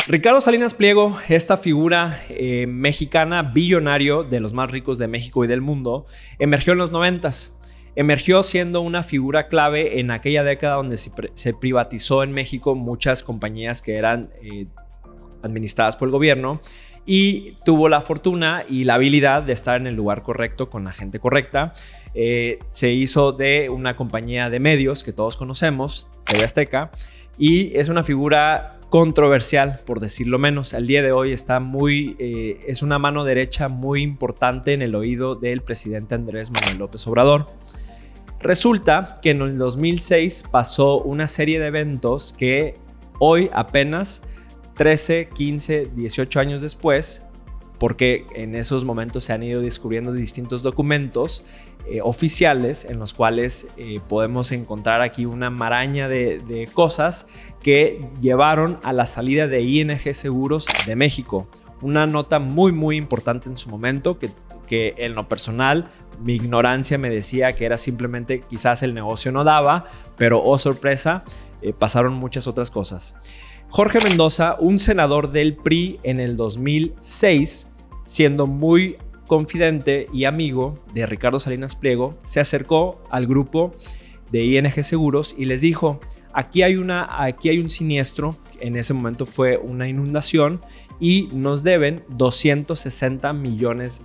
Ricardo Salinas Pliego, esta figura mexicana, billonario, de los más ricos de México y del mundo, emergió en los 90s. Emergió siendo una figura clave en aquella década donde se privatizó en México muchas compañías que eran administradas por el gobierno, y tuvo la fortuna y la habilidad de estar en el lugar correcto con la gente correcta. Se hizo de una compañía de medios que todos conocemos, TV Azteca, y es una figura controversial, por decirlo menos. Al día de hoy está es una mano derecha muy importante en el oído del presidente Andrés Manuel López Obrador. Resulta que en el 2006 pasó una serie de eventos que hoy apenas 13, 15, 18 años después, porque en esos momentos se han ido descubriendo distintos documentos oficiales en los cuales podemos encontrar aquí una maraña de cosas que llevaron a la salida de ING Seguros de México. Una nota muy importante en su momento que en lo personal mi ignorancia me decía que era simplemente quizás el negocio no daba, pero oh sorpresa, pasaron muchas otras cosas. Jorge Mendoza, un senador del PRI en el 2006, siendo muy confidente y amigo de Ricardo Salinas Pliego, se acercó al grupo de ING Seguros y les dijo: aquí hay un siniestro, en ese momento fue una inundación, y nos deben $260 millones.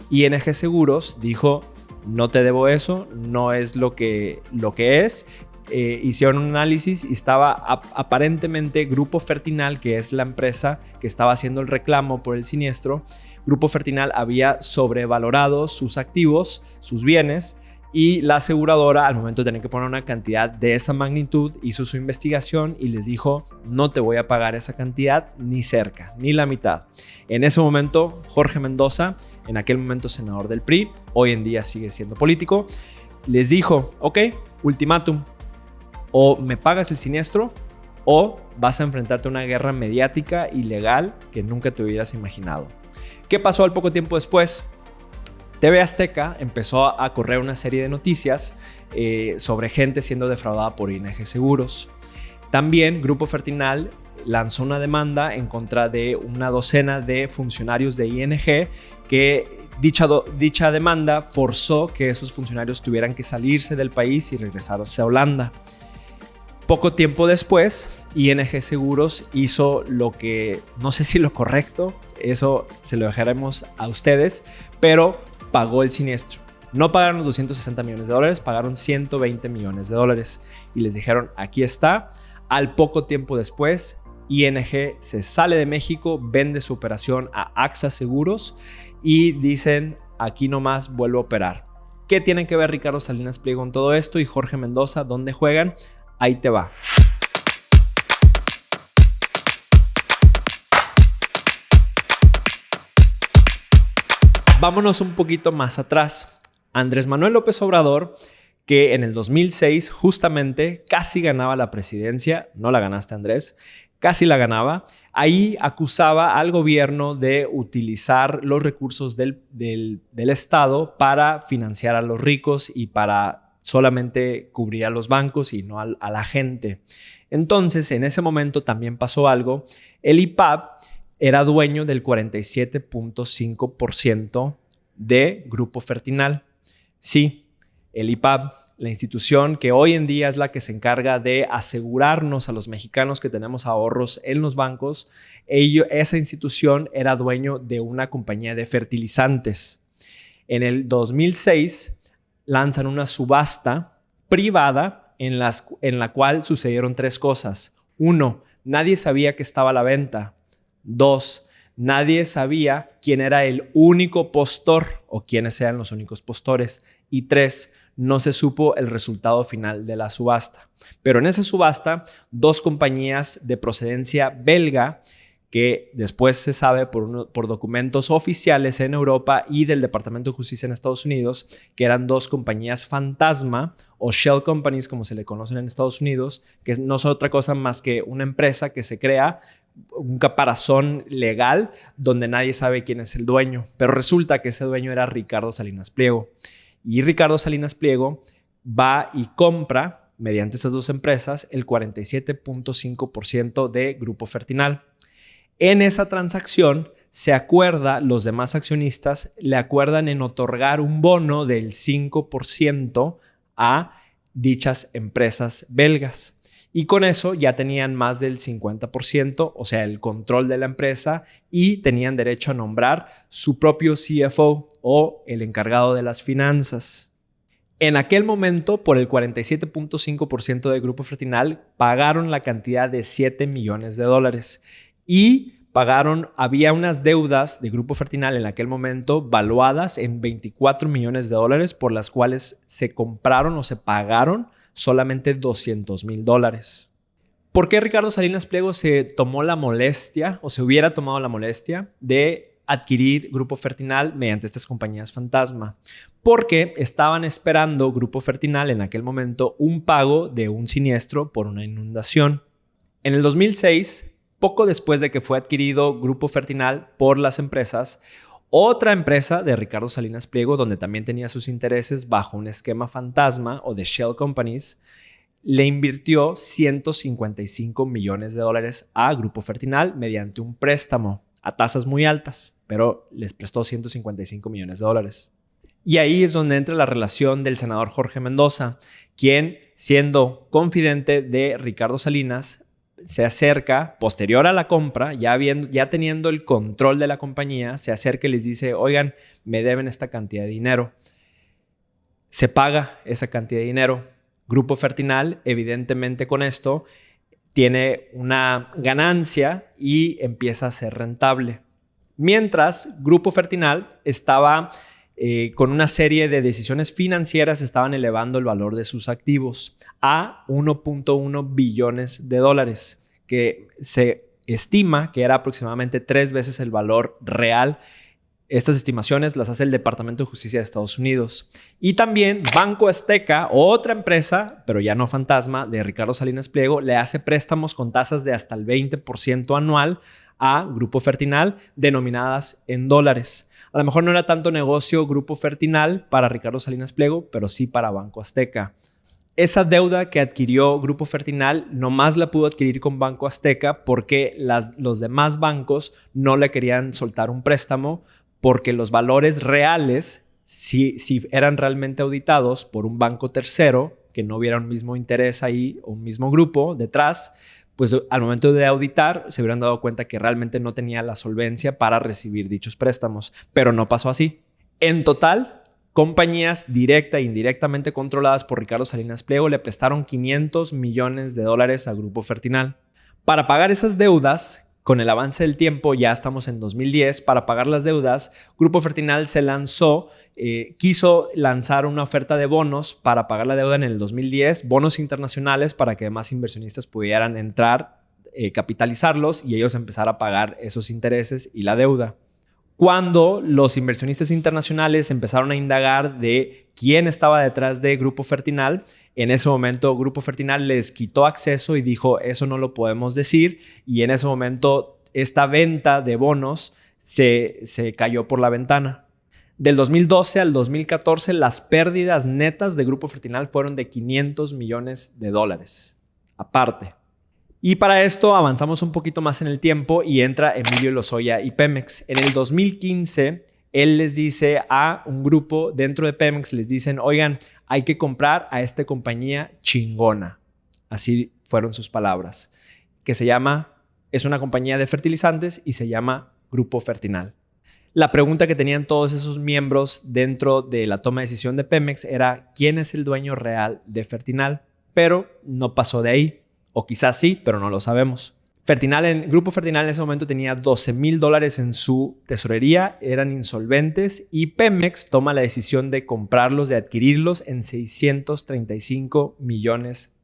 ING Seguros dijo: no te debo eso, no es lo que es. Hicieron un análisis y estaba aparentemente Grupo Fertinal, que es la empresa que estaba haciendo el reclamo por el siniestro. Grupo Fertinal había sobrevalorado sus activos, sus bienes, y la aseguradora, al momento de tener que poner una cantidad de esa magnitud, hizo su investigación y les dijo: no te voy a pagar esa cantidad ni cerca, ni la mitad. En ese momento, Jorge Mendoza, en aquel momento senador del PRI, hoy en día sigue siendo político, les dijo: ok, ultimátum, o me pagas el siniestro o vas a enfrentarte a una guerra mediática y legal que nunca te hubieras imaginado. ¿Qué pasó al poco tiempo después? TV Azteca empezó a correr una serie de noticias sobre gente siendo defraudada por ING Seguros. También Grupo Fertinal lanzó una demanda en contra de una docena de funcionarios de ING que dicha demanda forzó que esos funcionarios tuvieran que salirse del país y regresarse a Holanda. Poco tiempo después, ING Seguros hizo lo que, no sé si lo correcto, eso se lo dejaremos a ustedes, pero pagó el siniestro. No pagaron los $260 millones, pagaron $120 millones. Y les dijeron: aquí está. Al poco tiempo después, ING se sale de México, vende su operación a AXA Seguros y dicen: aquí nomás vuelvo a operar. ¿Qué tiene que ver Ricardo Salinas Pliego en todo esto y Jorge Mendoza? ¿Dónde juegan? Ahí te va. Vámonos un poquito más atrás. Andrés Manuel López Obrador, que en el 2006 justamente casi ganaba la presidencia, no la ganaste, Andrés, casi la ganaba, ahí acusaba al gobierno de utilizar los recursos del Estado para financiar a los ricos y para solamente cubrir a los bancos y no a la gente. Entonces, en ese momento también pasó algo. El IPAB era dueño del 47.5% de Grupo Fertinal. Sí, el IPAB, la institución que hoy en día es la que se encarga de asegurarnos a los mexicanos que tenemos ahorros en los bancos, esa institución era dueño de una compañía de fertilizantes. En el 2006 lanzan una subasta privada en la cual sucedieron tres cosas. 1. Nadie sabía que estaba a la venta. 2. Nadie sabía quién era el único postor o quiénes eran los únicos postores. Y 3. No se supo el resultado final de la subasta. Pero en esa subasta, dos compañías de procedencia belga, que después se sabe por documentos oficiales en Europa y del Departamento de Justicia en Estados Unidos, que eran dos compañías fantasma o shell companies, como se le conocen en Estados Unidos, que no son otra cosa más que una empresa que se crea, un caparazón legal donde nadie sabe quién es el dueño. Pero resulta que ese dueño era Ricardo Salinas Pliego. Y Ricardo Salinas Pliego va y compra mediante esas dos empresas, el 47.5% de Grupo Fertinal. En esa transacción se acuerda, los demás accionistas le acuerdan en otorgar un bono del 5% a dichas empresas belgas. Y con eso ya tenían más del 50%, o sea, el control de la empresa, y tenían derecho a nombrar su propio CFO o el encargado de las finanzas. En aquel momento, por el 47.5% de Grupo Fertinal, pagaron la cantidad de $7 millones y había unas deudas de Grupo Fertinal en aquel momento valuadas en $24 millones por las cuales se compraron o se pagaron solamente $200,000. ¿Por qué Ricardo Salinas Pliego se tomó la molestia o se hubiera tomado la molestia de adquirir Grupo Fertinal mediante estas compañías fantasma? Porque estaban esperando Grupo Fertinal en aquel momento un pago de un siniestro por una inundación. En el 2006, poco después de que fue adquirido Grupo Fertinal por las empresas, otra empresa de Ricardo Salinas Pliego, donde también tenía sus intereses bajo un esquema fantasma o de Shell Companies, le invirtió $155 millones a Grupo Fertinal mediante un préstamo a tasas muy altas, pero les prestó $155 millones. Y ahí es donde entra la relación del senador Jorge Mendoza, quien, siendo confidente de Ricardo Salinas, se acerca, posterior a la compra, ya teniendo el control de la compañía, se acerca y les dice, oigan, me deben esta cantidad de dinero. Se paga esa cantidad de dinero. Grupo Fertinal, evidentemente con esto, tiene una ganancia y empieza a ser rentable. Mientras, Grupo Fertinal estaba con una serie de decisiones financieras, estaban elevando el valor de sus activos a $1.1 billones, que se estima que era aproximadamente 3 veces el valor real. Estas estimaciones las hace el Departamento de Justicia de Estados Unidos. Y también Banco Azteca, otra empresa, pero ya no fantasma, de Ricardo Salinas Pliego, le hace préstamos con tasas de hasta el 20% anual a Grupo Fertinal, denominadas en dólares. A lo mejor no era tanto negocio Grupo Fertinal para Ricardo Salinas Pliego, pero sí para Banco Azteca. Esa deuda que adquirió Grupo Fertinal nomás la pudo adquirir con Banco Azteca porque los demás bancos no le querían soltar un préstamo, porque los valores reales, si eran realmente auditados por un banco tercero, que no hubiera un mismo interés ahí o un mismo grupo detrás, pues al momento de auditar se hubieran dado cuenta que realmente no tenía la solvencia para recibir dichos préstamos. Pero no pasó así. En total, compañías directa e indirectamente controladas por Ricardo Salinas Pliego le prestaron $500 millones a Grupo Fertinal. Para pagar esas deudas, con el avance del tiempo, ya estamos en 2010, para pagar las deudas, Grupo Fertinal quiso lanzar una oferta de bonos para pagar la deuda en el 2010, bonos internacionales para que demás inversionistas pudieran entrar, capitalizarlos y ellos empezar a pagar esos intereses y la deuda. Cuando los inversionistas internacionales empezaron a indagar de quién estaba detrás de Grupo Fertinal, en ese momento Grupo Fertinal les quitó acceso y dijo, eso no lo podemos decir, y en ese momento esta venta de bonos se cayó por la ventana. Del 2012 al 2014, las pérdidas netas de Grupo Fertinal fueron de $500 millones aparte. Y para esto avanzamos un poquito más en el tiempo y entra Emilio Lozoya y Pemex. En el 2015, él les dice a un grupo dentro de Pemex, les dicen, oigan, hay que comprar a esta compañía chingona. Así fueron sus palabras. Es una compañía de fertilizantes y se llama Grupo Fertinal. La pregunta que tenían todos esos miembros dentro de la toma de decisión de Pemex era, ¿quién es el dueño real de Fertinal? Pero no pasó de ahí. O quizás sí, pero no lo sabemos. Grupo Fertinal en ese momento tenía $12,000 en su tesorería, eran insolventes y Pemex toma la decisión de comprarlos, de adquirirlos en $635 millones.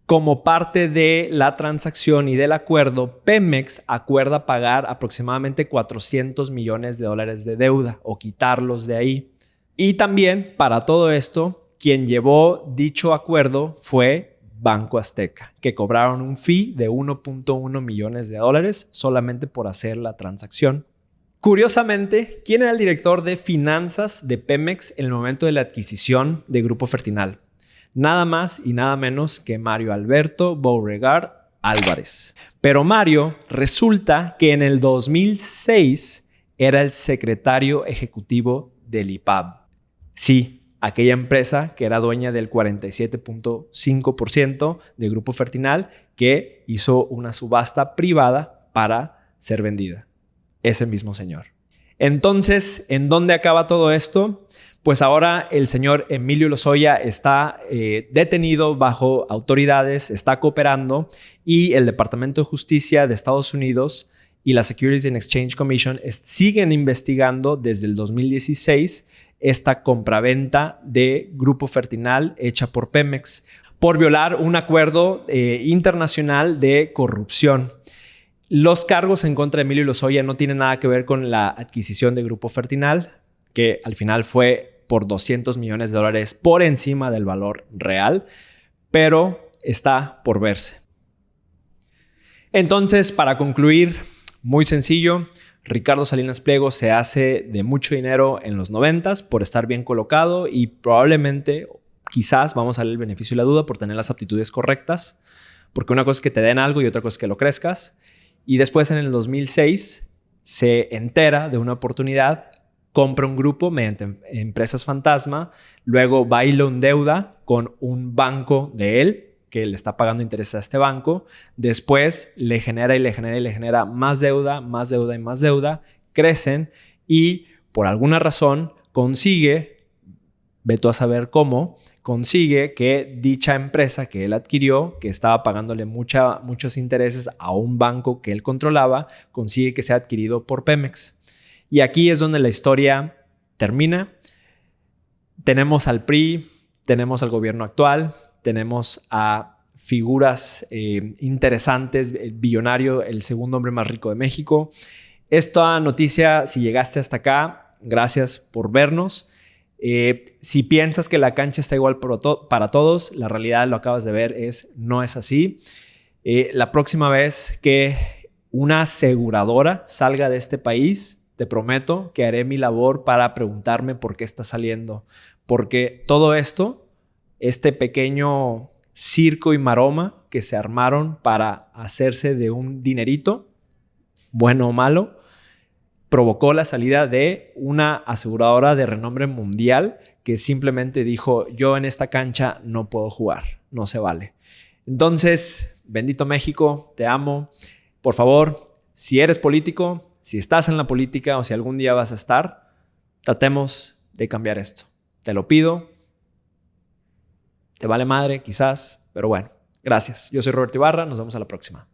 Como parte de la transacción y del acuerdo, Pemex acuerda pagar aproximadamente $400 millones de deuda o quitarlos de ahí. Y también para todo esto, quien llevó dicho acuerdo fue Banco Azteca, que cobraron un fee de $1.1 millones solamente por hacer la transacción. Curiosamente, ¿quién era el director de finanzas de Pemex en el momento de la adquisición de Grupo Fertinal? Nada más y nada menos que Mario Alberto Beauregard Álvarez. Pero Mario resulta que en el 2006 era el secretario ejecutivo del IPAB. Sí, aquella empresa que era dueña del 47.5% de Grupo Fertinal, que hizo una subasta privada para ser vendida. Ese mismo señor. Entonces, ¿en dónde acaba todo esto? Pues ahora el señor Emilio Lozoya está detenido bajo autoridades, está cooperando, y el Departamento de Justicia de Estados Unidos y la Securities and Exchange Commission siguen investigando desde el 2016 esta compraventa de Grupo Fertinal hecha por Pemex por violar un acuerdo internacional de corrupción. Los cargos en contra de Emilio Lozoya no tienen nada que ver con la adquisición de Grupo Fertinal, que al final fue por $200 millones por encima del valor real, pero está por verse. Entonces, para concluir, muy sencillo, Ricardo Salinas Pliego se hace de mucho dinero en los 90s por estar bien colocado y probablemente, quizás, vamos a darle el beneficio de la duda por tener las aptitudes correctas, porque una cosa es que te den algo y otra cosa es que lo crezcas. Y después, en el 2006, se entera de una oportunidad, compra un grupo mediante empresas fantasma, luego va y lo endeuda con un banco de él, que le está pagando intereses a este banco. Después le genera más deuda, más deuda y más deuda. Crecen y por alguna razón consigue, ve tú a saber cómo, consigue que dicha empresa que él adquirió, que estaba pagándole muchos intereses a un banco que él controlaba, consigue que sea adquirido por Pemex. Y aquí es donde la historia termina. Tenemos al PRI, tenemos al gobierno actual, tenemos a figuras interesantes, el billonario, el segundo hombre más rico de México. Esta noticia, si llegaste hasta acá, gracias por vernos. Si piensas que la cancha está igual para todos, la realidad, lo acabas de ver, no es así. La próxima vez que una aseguradora salga de este país, te prometo que haré mi labor para preguntarme por qué está saliendo. Porque todo esto, este pequeño circo y maroma que se armaron para hacerse de un dinerito, bueno o malo, provocó la salida de una aseguradora de renombre mundial que simplemente dijo: yo en esta cancha no puedo jugar, no se vale. Entonces, bendito México, te amo. Por favor, si eres político, si estás en la política o si algún día vas a estar, tratemos de cambiar esto. Te lo pido. Te vale madre, quizás, pero bueno, gracias. Yo soy Roberto Ibarra, nos vemos a la próxima.